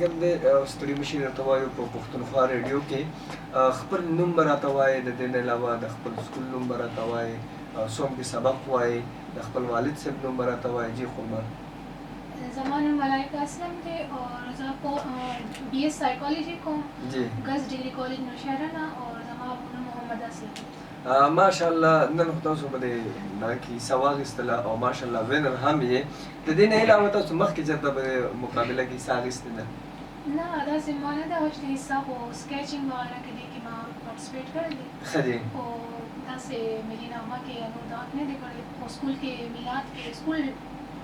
د ستړي مشي درته وایو په پښتونخوا ریډیو کې خپل نوم به راته وایې، د دې نه علاوه د خپل سکول نوم به راته وایې، څوم دې سبق وایې، د خپل والد صاحب نوم به راته وایې. جی قربان. زما نوم ملائکه اسلم دی اور زه بی ایس سائیکالوجي کوم جی ګز ډیګري کالج نوشهره نه اور زما نوم محمد اسلم. ماشاءالله نن خو تاسو به د دا کیسه واخیستله او ماشاءالله وینر هم یې. د دې نه علاوه تاسو مخکې چېرته به مقابله کې حصه اخیستې ده؟ نه داسې ما نه ده اخیستې حصه، خو سکیچنګ وغیره کې دې کې ما پارټیسپیټ کړی دی. ښه دی. خو داسې ملي نغمه کې نور دعوت نه دی کړی، خو سکول کې میلاد کې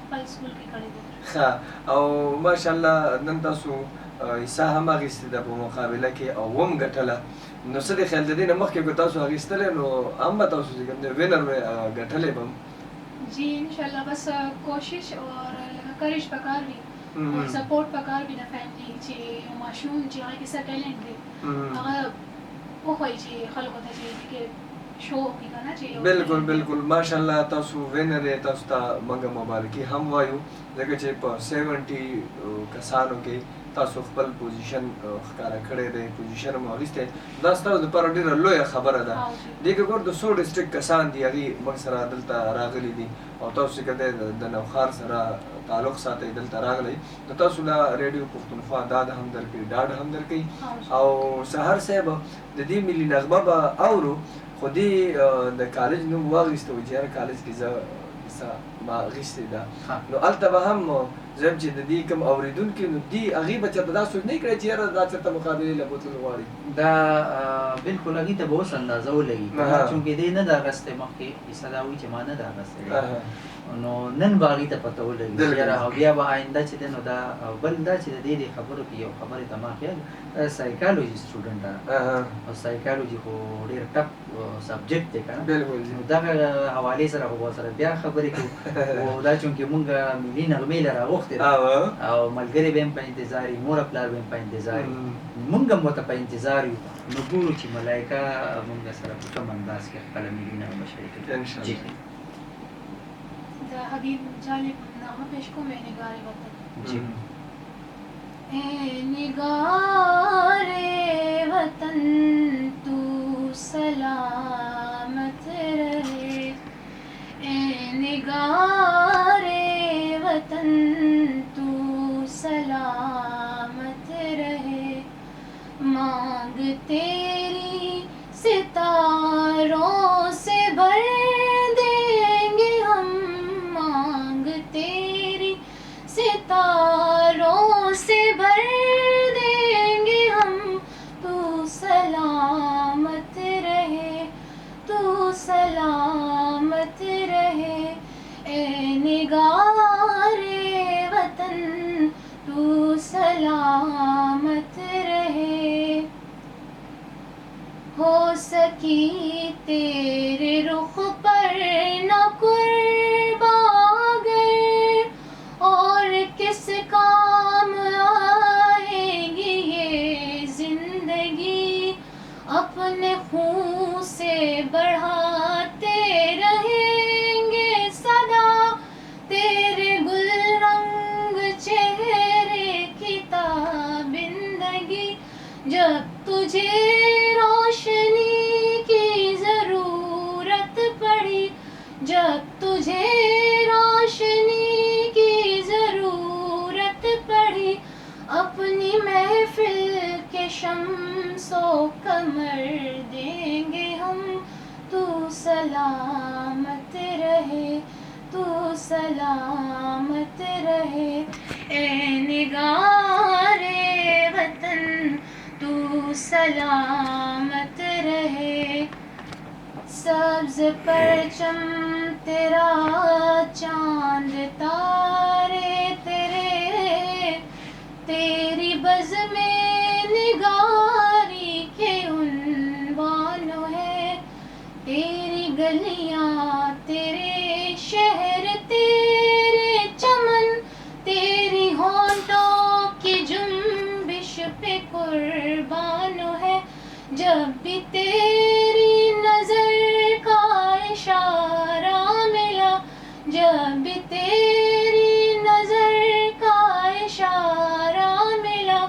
خپل سکول کې کړی دی. ښه، او ماشاءالله نن تاسو حصه هم اخیستې ده په مقابله کې او هم ګټله. نو څه دی خیال د دې نه مخکې که تاسو اخیستلی نو هم به تاسو چې کوم دی وینر به ګټلی به هم؟ جی انشاءاللہ بس کوشش اور کرش پکار وي اور سپورټ پکار وي د فیملی چې ماشوم چې هغه کې څه ټیلنټ دی هغه وښایي چې خلکو ته چې شو وکړي که نه چې بالکل بالکل ماشاءالله تاسو وینر یې. تاسو ته موږ مبارکي هم وایو ځکه چې په 70 کسانو کې تاسو خپل پوزیشن ښکاره کړی دی، پوزیشن مو اخیستی. دا ستاسو دپاره ډېره لویه خبره ده. دې کې ګور د 100 ډسټرکټ کسان دي هغې موږ سره دلته راغلي دي او تاسو چې کوم دی د نوښار سره تعلق ساتئ دلته راغلی، نو تاسو له ریډیو پښتونخوا ډاډ هم درکوي او سهار صاحب د دې ملي نغمه به اورو. خو دې د کالج نوم واخیسته و چې هر کالج کې زه کیسه ما اخیستې ده، نو هلته به هم زم چې د دې کوم اورېدونکي نو دې هغې به چېرته دا سوچ نه کړی چې یاره دا چېرته مقابلې له بوتلو غواړي؟ دا بالکل هغې ته به اوس اندازه ولګي چونکې دې نه ده اخیستی مخکې حصه دا وایي چې ما نه ده اخیستی، نو نن به هغې ته پته ولګي چې یاره او بیا به آینده چې دی نو دا بل دا چې د دې خبرو کې یو خبرې ته ما خیال سایکالوجي سټوډنټ او سایکالوجي خو ډېر ټف سبجیکټ دی که نه، نو دغه حوالې سره خو به سره بیا خبرې کوو. او دا چونکې مونږ ملي نغمې له راغوښتې ده او ملګري به هم په انتظار وي، مور پلار به هم په انتظار وي، مونږ هم ورته په انتظار یو. نو ګورو چې ملایکه مونږ سره په کوم انداز کې خپله ملي نغمه شریکه کړي. د حبیب جالب نغمه پیش کوم اے نگار وطن. جی اے نگار وطن تو سلامت رہے، اے نگار وطن تو سلامت رہے، مانگ تیری ستاروں سے بھر دیں گے ہم، مانگ تیری ستاروں سے بھر دیں گے ہم، تو سلامت رہے، تو سلامت رہے، اے نگار وطن تو سلامت رہے. ہو سکی تیرے رخ پر نہ قربان گر، اور کس کام آئے گی یہ زندگی، اپنے خون سے بڑھاتے رہیں گے صدا تیرے گل رنگ چہرے کی تابندگی، جب تجھے روشنی کی ضرورت پڑی، جب تجھے روشنی کی ضرورت پڑی، اپنی محفل کے شمس و قمر دیں گے ہم، تو سلامت رہے، تو سلامت رہے، اے نگار وطن تو سلامت رہے. سبز پرچم تیرا، چاند تارے تیرے، تیری بزم نگاری کے عنوان ہے، تیری گلیاں تیرے شہر تیرے چمن، تیری ہونٹوں کی جنبش پہ قربان ہے، جب بھی تیری نظر کا اشارہ ملا، جب بھی تیری نظر کا اشارہ ملا،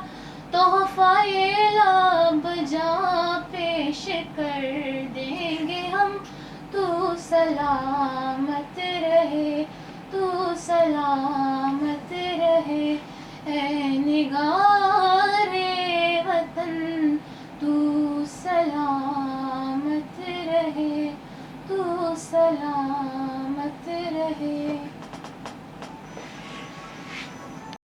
سلامت رہے، تو سلامت رہے، اے نگار وطن تو سلامت رہے، تو سلامت رہے۔